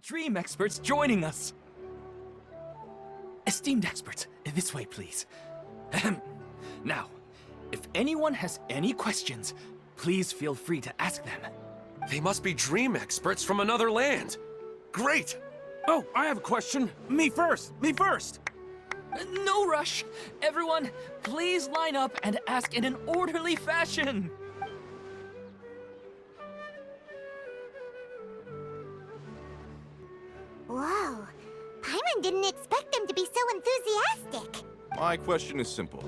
dream experts joining us. Esteemed experts, this way, please. Ahem. Now, if anyone has any questions, please feel free to ask them. They must be dream experts from another land. Great! Oh, I have a question. Me first! Me first! No rush. Everyone, please line up and ask in an orderly fashion. Whoa. Paimon didn't expect them to be so enthusiastic. My question is simple.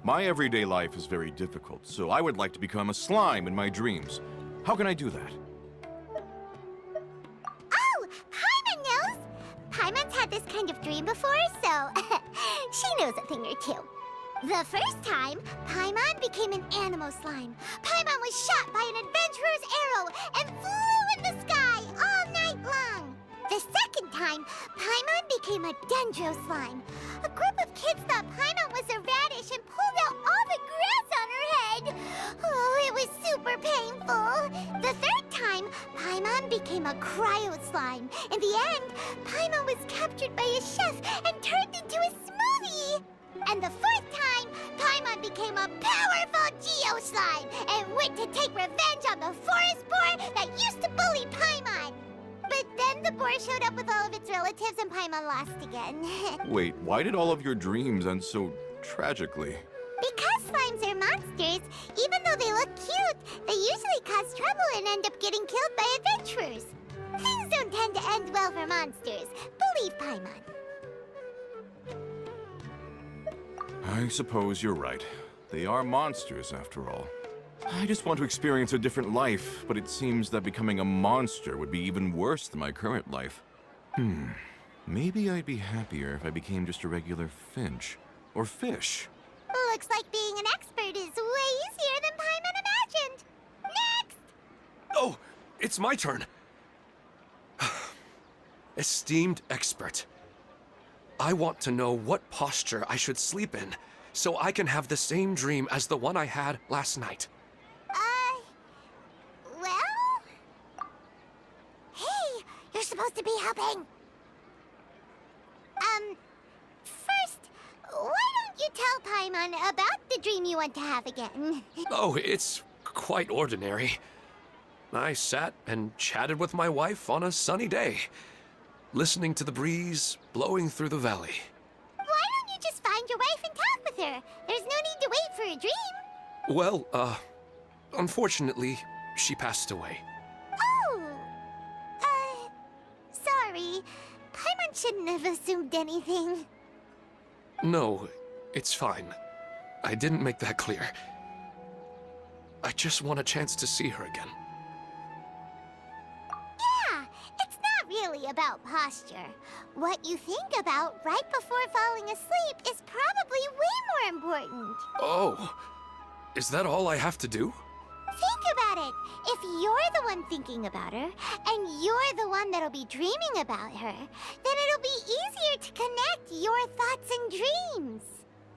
My everyday life is very difficult, so I would like to become a slime in my dreams. How can I do that? Oh, Paimon knows! Paimon's had this kind of dream before, so she knows a thing or two. The first time, Paimon became an animal slime. Paimon was shot by an adventurer's arrow and flew in the sky all night long. The second time, Paimon became a dendro slime. A group of kids thought Paimon was a radish and pulled out all the grass on her head. Oh, it was super painful. The third time, Paimon became a cryo slime. In the end, Paimon was captured by a chef and turned into a smoothie. And the fourth time, Paimon became a powerful geo slime and went to take revenge on the forest boar that used to bully Paimon. But then the boar showed up with all of its relatives and Paimon lost again. Wait, why did all of your dreams end so tragically? Because slimes are monsters, even though they look cute, they usually cause trouble and end up getting killed by adventurers. Things don't tend to end well for monsters. Believe Paimon. I suppose you're right. They are monsters, after all. I just want to experience a different life, but it seems that becoming a monster would be even worse than my current life. Maybe I'd be happier if I became just a regular finch. Or fish. Looks like being an expert is way easier than Paimon imagined. Next! Oh, it's my turn. Esteemed expert, I want to know what posture I should sleep in so I can have the same dream as the one I had last night. Well? Hey, you're supposed to be helping. First, why don't you tell Paimon about the dream you want to have again? Oh, it's quite ordinary. I sat and chatted with my wife on a sunny day, listening to the breeze blowing through the valley. Why don't you just find your wife and talk with her? There's no need to wait for a dream. Well, unfortunately, she passed away. Oh, sorry. Paimon shouldn't have assumed anything. No, it's fine. I didn't make that clear. I just want a chance to see her again. Yeah, it's not really about posture. What you think about right before falling asleep is probably way more important. Oh, is that all I have to do? Think about it. If you're the one thinking about her, and you're the one that'll be dreaming about her, then it'll be easier to connect your thoughts and dreams.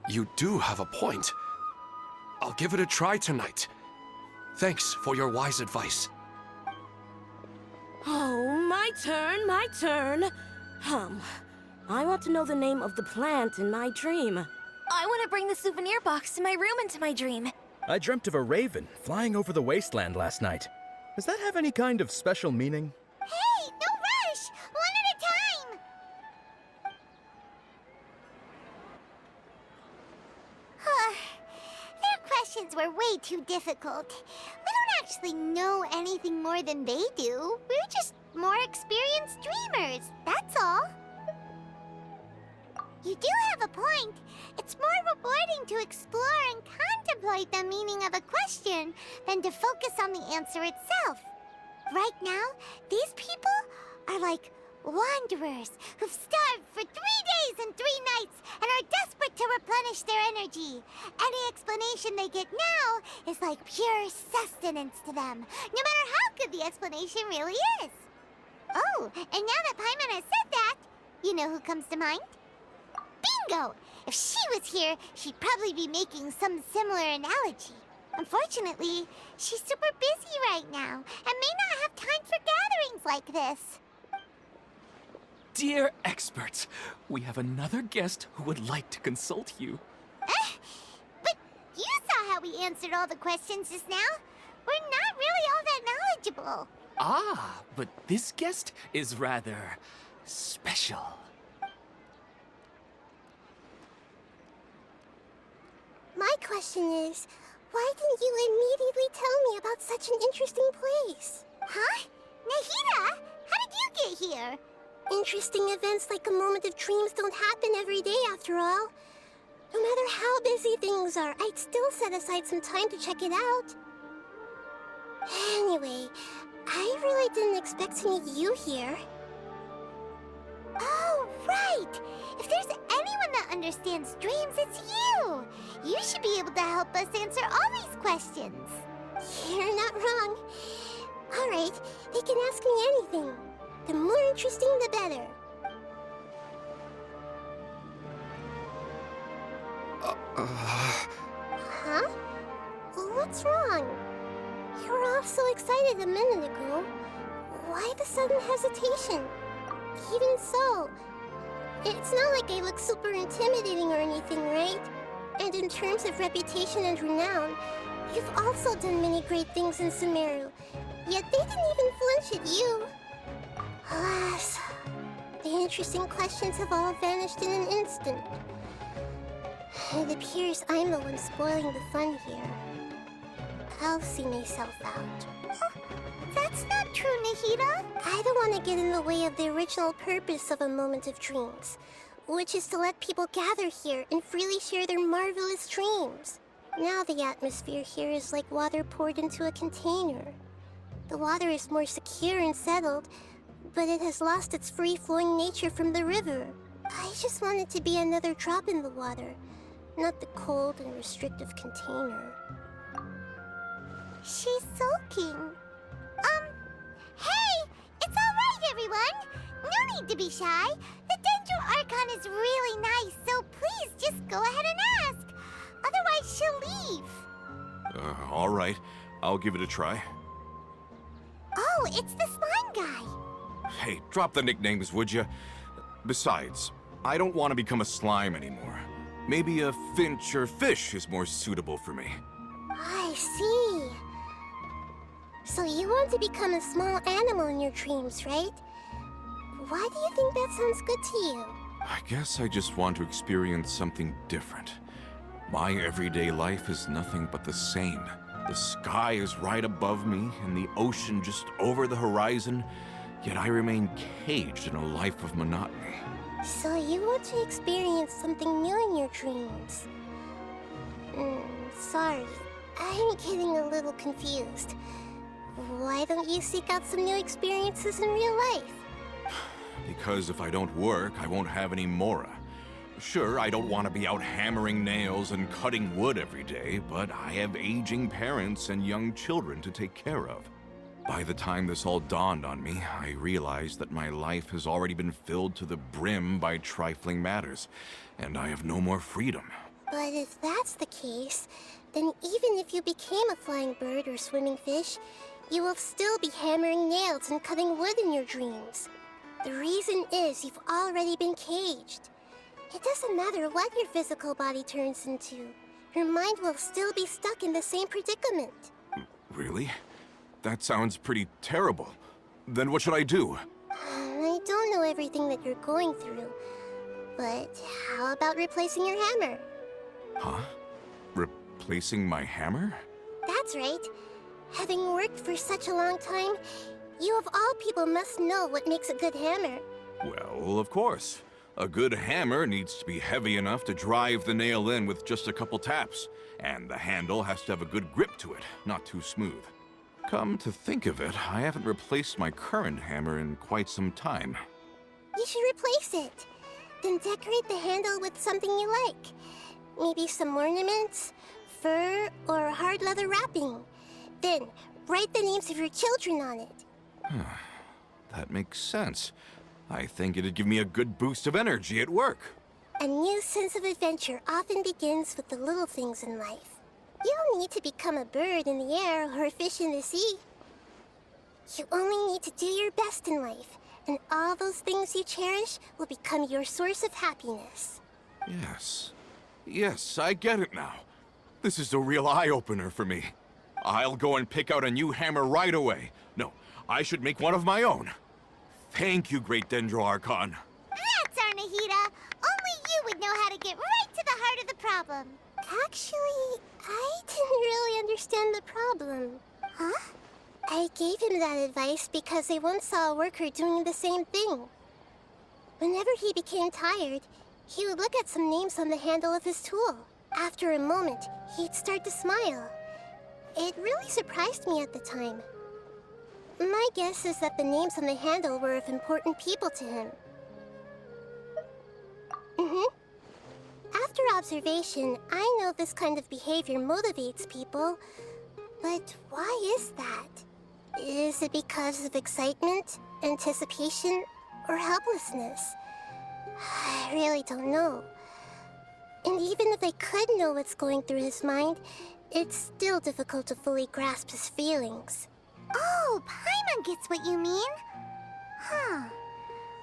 You do have a point. I'll give it a try tonight. Thanks for your wise advice. Oh, my turn, my turn. I want to know the name of the plant in my dream. I want to bring the souvenir box to my room into my dream. I dreamt of a raven flying over the wasteland last night. Does that have any kind of special meaning? Hey, no rush! One at a time! Their questions were way too difficult. We don't actually know anything more than they do. We're just more experienced dreamers, that's all. You do have a point. It's more rewarding to explore and contemplate the meaning of a question than to focus on the answer itself. Right now, these people are like wanderers who've starved for 3 days and 3 nights and are desperate to replenish their energy. Any explanation they get now is like pure sustenance to them, no matter how good the explanation really is. Oh, and now that Paimon has said that, you know who comes to mind? Bingo! If she was here, she'd probably be making some similar analogy. Unfortunately, she's super busy right now and may not have time for gatherings like this. Dear experts, we have another guest who would like to consult you. But you saw how we answered all the questions just now. We're not really all that knowledgeable. Ah, but this guest is rather special. My question is, why didn't you immediately tell me about such an interesting place? Huh? Nahida, how did you get here? Interesting events like a moment of dreams don't happen every day after all. No matter how busy things are, I'd still set aside some time to check it out. Anyway, I really didn't expect to meet you here. Oh, right! If there's anyone that understands dreams, it's you! You should be able to help us answer all these questions. You're not wrong. All right, they can ask me anything. The more interesting, the better. Huh? What's wrong? You were all so excited a minute ago. Why the sudden hesitation? Even so, it's not like I look super intimidating or anything, right? And in terms of reputation and renown, you've also done many great things in Sumeru, yet they didn't even flinch at you. Alas, the interesting questions have all vanished in an instant. It appears I'm the one spoiling the fun here. I'll see myself out. That's not true, Nahida. I don't want to get in the way of the original purpose of a moment of dreams, which is to let people gather here and freely share their marvelous dreams. Now the atmosphere here is like water poured into a container. The water is more secure and settled, but it has lost its free-flowing nature from the river. I just want it to be another drop in the water, not the cold and restrictive container. She's sulking. Hey! It's all right, everyone! No need to be shy. The Dendro Archon is really nice, so please just go ahead and ask. Otherwise, she'll leave. All right. I'll give it a try. Oh, it's the slime guy. Hey, drop the nicknames, would you? Besides, I don't want to become a slime anymore. Maybe a finch or fish is more suitable for me. I see. So you want to become a small animal in your dreams, right? Why do you think that sounds good to you? I guess I just want to experience something different. My everyday life is nothing but the same. The sky is right above me and the ocean just over the horizon, yet I remain caged in a life of monotony. So you want to experience something new in your dreams? Sorry, I'm getting a little confused. Why don't you seek out some new experiences in real life? Because if I don't work, I won't have any Mora. Sure, I don't want to be out hammering nails and cutting wood every day, but I have aging parents and young children to take care of. By the time this all dawned on me, I realized that my life has already been filled to the brim by trifling matters, and I have no more freedom. But if that's the case, then even if you became a flying bird or swimming fish, you will still be hammering nails and cutting wood in your dreams. The reason is you've already been caged. It doesn't matter what your physical body turns into. Your mind will still be stuck in the same predicament. Really? That sounds pretty terrible. Then what should I do? I don't know everything that you're going through, but how about replacing your hammer? Huh? Replacing my hammer? That's right. Having worked for such a long time, you of all people must know what makes a good hammer. Well, of course. A good hammer needs to be heavy enough to drive the nail in with just a couple taps, and the handle has to have a good grip to it, not too smooth. Come to think of it, I haven't replaced my current hammer in quite some time. You should replace it. Then decorate the handle with something you like. Maybe some ornaments, fur, or hard leather wrapping. Then, write the names of your children on it. That makes sense. I think it'd give me a good boost of energy at work. A new sense of adventure often begins with the little things in life. You don't need to become a bird in the air or a fish in the sea. You only need to do your best in life and all those things you cherish will become your source of happiness. Yes. Yes, I get it now. This is a real eye-opener for me. I'll go and pick out a new hammer right away. No, I should make one of my own. Thank you, Great Dendro Archon. That's our Nahida. Only you would know how to get right to the heart of the problem. Actually, I didn't really understand the problem. Huh? I gave him that advice because I once saw a worker doing the same thing. Whenever he became tired, he would look at some names on the handle of his tool. After a moment, he'd start to smile. It really surprised me at the time. My guess is that the names on the handle were of important people to him. After observation, I know this kind of behavior motivates people. But why is that? Is it because of excitement, anticipation, or helplessness? I really don't know. And even if I could know what's going through his mind, it's still difficult to fully grasp his feelings. Oh, Paimon gets what you mean. Huh.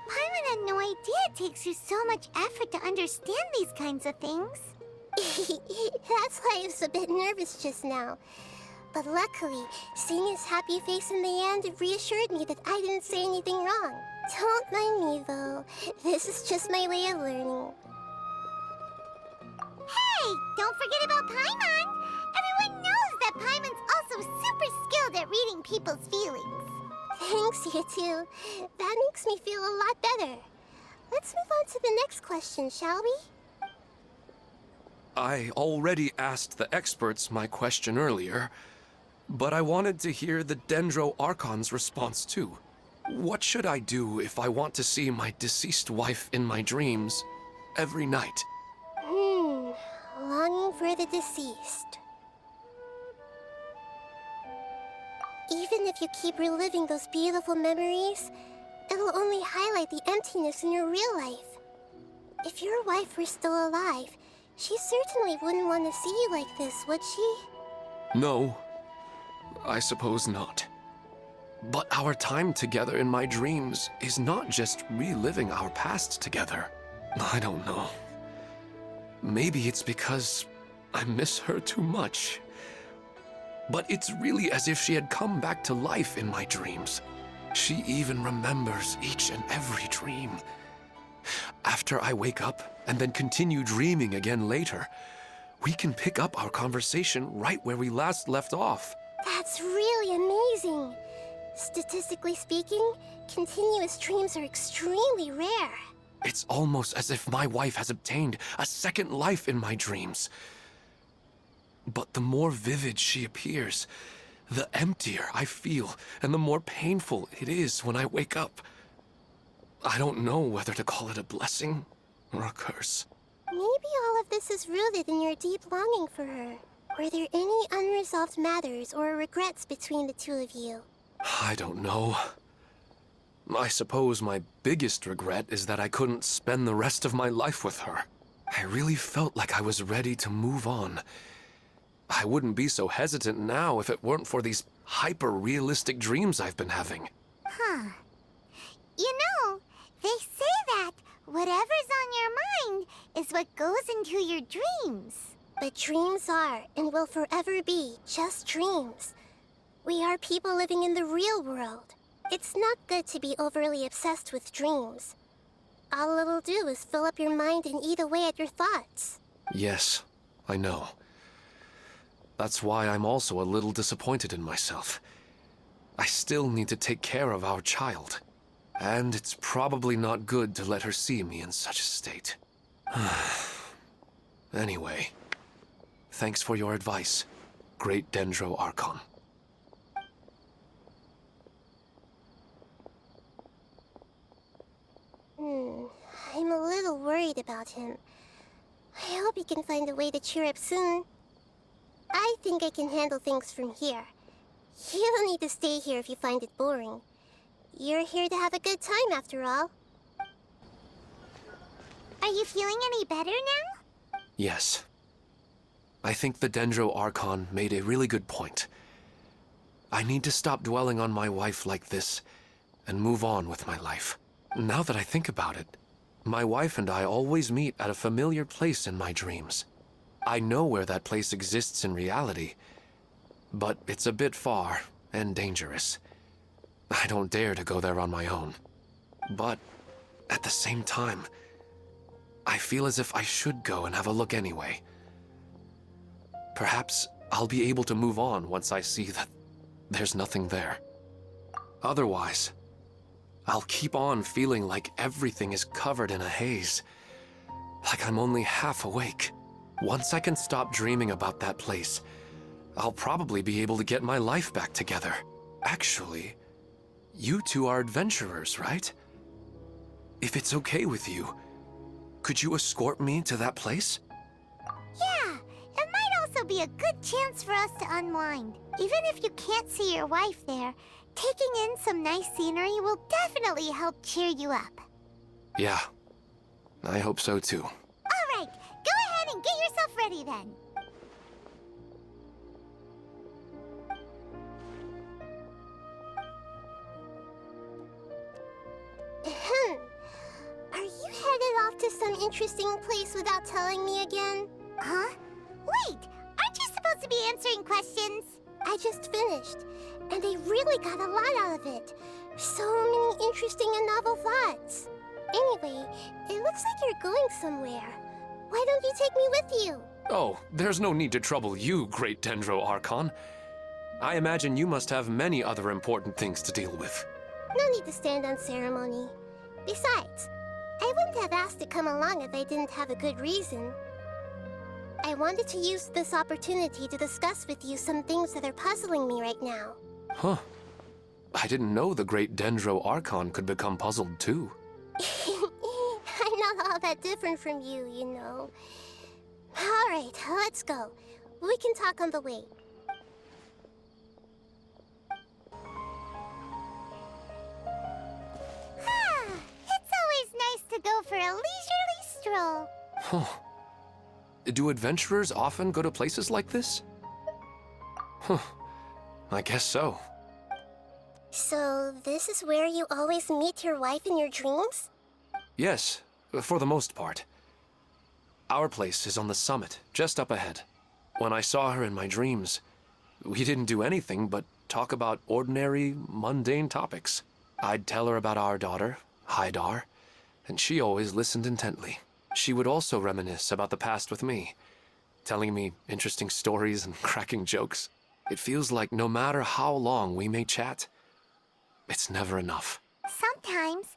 Paimon had no idea it takes you so much effort to understand these kinds of things. That's why I was a bit nervous just now. But luckily, seeing his happy face in the end reassured me that I didn't say anything wrong. Don't mind me, though. This is just my way of learning. Hey, don't forget about Paimon! Everyone knows that Paimon's also super skilled at reading people's feelings. Thanks, you too. That makes me feel a lot better. Let's move on to the next question, shall we? I already asked the experts my question earlier, but I wanted to hear the Dendro Archon's response too. What should I do if I want to see my deceased wife in my dreams every night? Longing for the deceased. Even if you keep reliving those beautiful memories, it'll only highlight the emptiness in your real life. If your wife were still alive, she certainly wouldn't want to see you like this, would she? No, I suppose not. But our time together in my dreams is not just reliving our past together. I don't know. Maybe it's because I miss her too much. But it's really as if she had come back to life in my dreams. She even remembers each and every dream. After I wake up and then continue dreaming again later, we can pick up our conversation right where we last left off. That's really amazing. Statistically speaking, continuous dreams are extremely rare. It's almost as if my wife has obtained a second life in my dreams. But the more vivid she appears, the emptier I feel, and the more painful it is when I wake up. I don't know whether to call it a blessing or a curse. Maybe all of this is rooted in your deep longing for her. Were there any unresolved matters or regrets between the two of you? I don't know. I suppose my biggest regret is that I couldn't spend the rest of my life with her. I really felt like I was ready to move on. I wouldn't be so hesitant now if it weren't for these hyper-realistic dreams I've been having. Huh. You know, they say that whatever's on your mind is what goes into your dreams. But dreams are, and will forever be, just dreams. We are people living in the real world. It's not good to be overly obsessed with dreams. All it'll do is fill up your mind and eat away at your thoughts. Yes, I know. That's why I'm also a little disappointed in myself. I still need to take care of our child. And it's probably not good to let her see me in such a state. Anyway, thanks for your advice, Great Dendro Archon. I'm a little worried about him. I hope he can find a way to cheer up soon. I think I can handle things from here. You don't need to stay here if you find it boring. You're here to have a good time, after all. Are you feeling any better now? Yes. I think the Dendro Archon made a really good point. I need to stop dwelling on my wife like this and move on with my life. Now that I think about it, my wife and I always meet at a familiar place in my dreams. I know where that place exists in reality, but it's a bit far and dangerous. I don't dare to go there on my own. But at the same time, I feel as if I should go and have a look anyway. Perhaps I'll be able to move on once I see that there's nothing there. Otherwise, I'll keep on feeling like everything is covered in a haze, like I'm only half awake. Once I can stop dreaming about that place, I'll probably be able to get my life back together. Actually, you two are adventurers, right? If it's okay with you, could you escort me to that place? Yeah, it might also be a good chance for us to unwind. Even if you can't see your wife there, taking in some nice scenery will definitely help cheer you up. Yeah, I hope so too. All right, go ahead and get yourself ready then. Are you headed off to some interesting place without telling me again? Huh? Wait, aren't you supposed to be answering questions? I just finished, and I really got a lot out of it. So many interesting and novel thoughts. Anyway, it looks like you're going somewhere. Why don't you take me with you? Oh, there's no need to trouble you, great Dendro Archon. I imagine you must have many other important things to deal with. No need to stand on ceremony. Besides, I wouldn't have asked to come along if I didn't have a good reason. I wanted to use this opportunity to discuss with you some things that are puzzling me right now. Huh. I didn't know the great Dendro Archon could become puzzled too. I'm not all that different from you, you know. All right, let's go. We can talk on the way. It's always nice to go for a leisurely stroll. Huh. Do adventurers often go to places like this? Huh. I guess so. So, this is where you always meet your wife in your dreams? Yes, for the most part. Our place is on the summit, just up ahead. When I saw her in my dreams, we didn't do anything but talk about ordinary, mundane topics. I'd tell her about our daughter, Haidar, and she always listened intently. She would also reminisce about the past with me, telling me interesting stories and cracking jokes. It feels like no matter how long we may chat, it's never enough. Sometimes,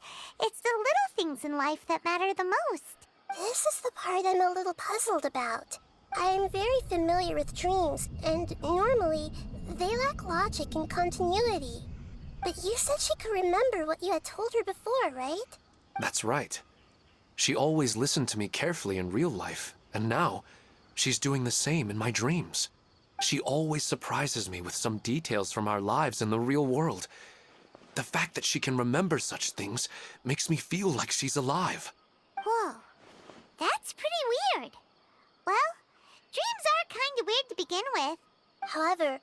it's the little things in life that matter the most. This is the part I'm a little puzzled about. I am very familiar with dreams, and normally, they lack logic and continuity. But you said she could remember what you had told her before, right? That's right. She always listened to me carefully in real life, and now, she's doing the same in my dreams. She always surprises me with some details from our lives in the real world. The fact that she can remember such things makes me feel like she's alive. Whoa, that's pretty weird. Well, dreams are kind of weird to begin with. However,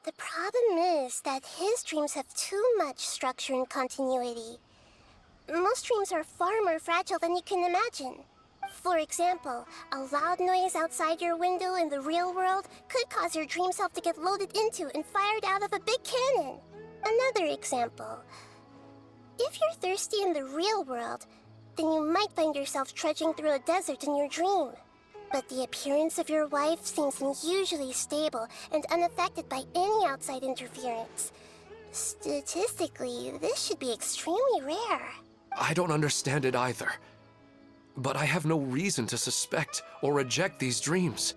the problem is that his dreams have too much structure and continuity. Most dreams are far more fragile than you can imagine. For example, a loud noise outside your window in the real world could cause your dream self to get loaded into and fired out of a big cannon. Another example. If you're thirsty in the real world, then you might find yourself trudging through a desert in your dream. But the appearance of your wife seems unusually stable and unaffected by any outside interference. Statistically, this should be extremely rare. I don't understand it either. But I have no reason to suspect or reject these dreams.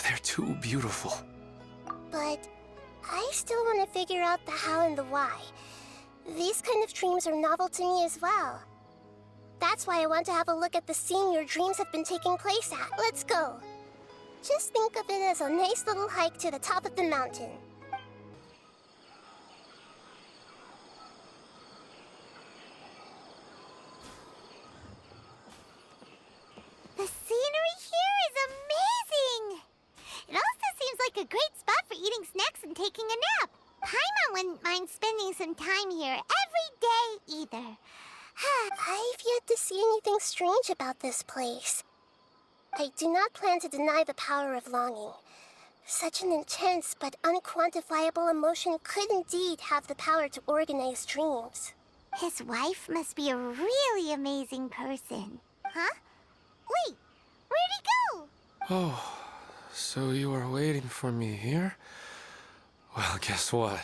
They're too beautiful. But I still want to figure out the how and the why. These kind of dreams are novel to me as well. That's why I want to have a look at the scene your dreams have been taking place at. Let's go. Just think of it as a nice little hike to the top of the mountain. The scenery here is amazing! It also seems like a great spot for eating snacks and taking a nap. Paimon wouldn't mind spending some time here anything strange about this place. I do not plan to deny the power of longing. Such an intense but unquantifiable emotion could indeed have the power to organize dreams. His wife must be a really amazing person. Huh? Wait, where'd he go? Oh, so you were waiting for me here? Well, guess what?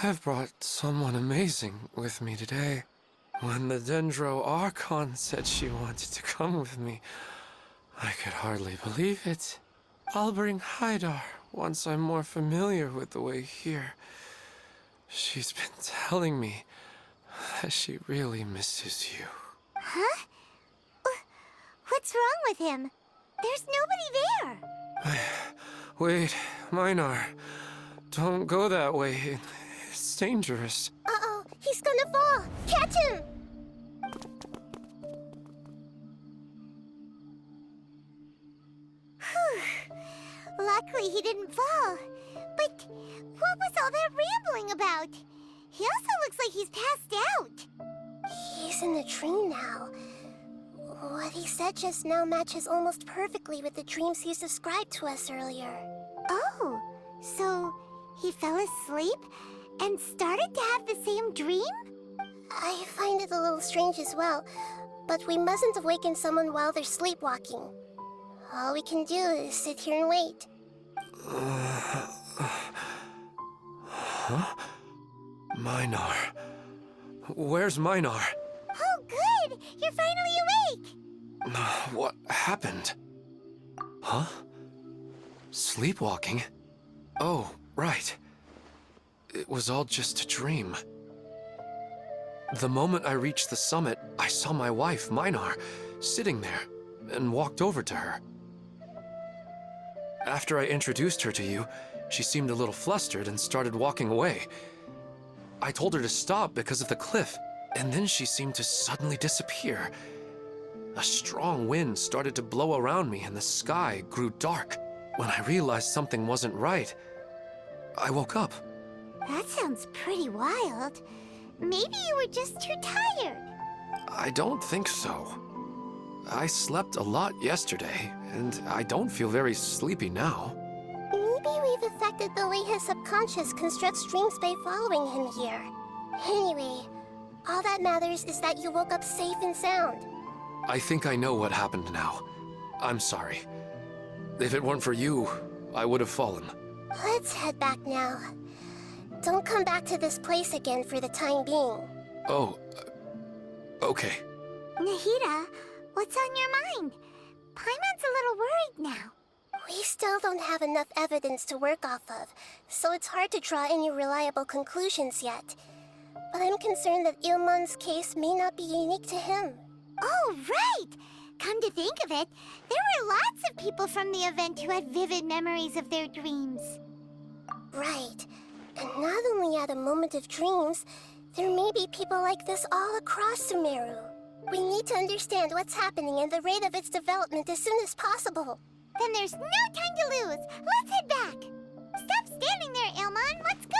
I've brought someone amazing with me today. When the Dendro Archon said she wanted to come with me, I could hardly believe it. I'll bring Haidar once I'm more familiar with the way here. She's been telling me that she really misses you. Huh? What's wrong with him? There's nobody there. Wait, Minar. Don't go that way. It's dangerous. Uh-oh, he's gonna fall! Catch him! Luckily he didn't fall. But what was all that rambling about? He also looks like he's passed out. He's in a dream now. What he said just now matches almost perfectly with the dreams he's described to us earlier. Oh, so he fell asleep and started to have the same dream? I find it a little strange as well, but we mustn't awaken someone while they're sleepwalking. All we can do is sit here and wait. Huh? Minar. Where's Minar? Oh, good! You're finally awake! What happened? Huh? Sleepwalking? Oh, right. It was all just a dream. The moment I reached the summit, I saw my wife, Minar, sitting there, and walked over to her. After I introduced her to you, she seemed a little flustered and started walking away. I told her to stop because of the cliff, and then she seemed to suddenly disappear. A strong wind started to blow around me and the sky grew dark. When I realized something wasn't right, I woke up. That sounds pretty wild. Maybe you were just too tired. I don't think so. I slept a lot yesterday, and I don't feel very sleepy now. Maybe we've affected the way his subconscious constructs dreams by following him here. Anyway, all that matters is that you woke up safe and sound. I think I know what happened now. I'm sorry. If it weren't for you, I would have fallen. Let's head back now. Don't come back to this place again for the time being. Oh, okay. Nahida, what's on your mind? Paimon's a little worried now. We still don't have enough evidence to work off of, so it's hard to draw any reliable conclusions yet. But I'm concerned that Ilmon's case may not be unique to him. Oh, right! Come to think of it, there were lots of people from the event who had vivid memories of their dreams. Right. And not only at a moment of dreams, there may be people like this all across Sumeru. We need to understand what's happening and the rate of its development as soon as possible. Then there's no time to lose. Let's head back. Stop standing there, Ilmon. Let's go.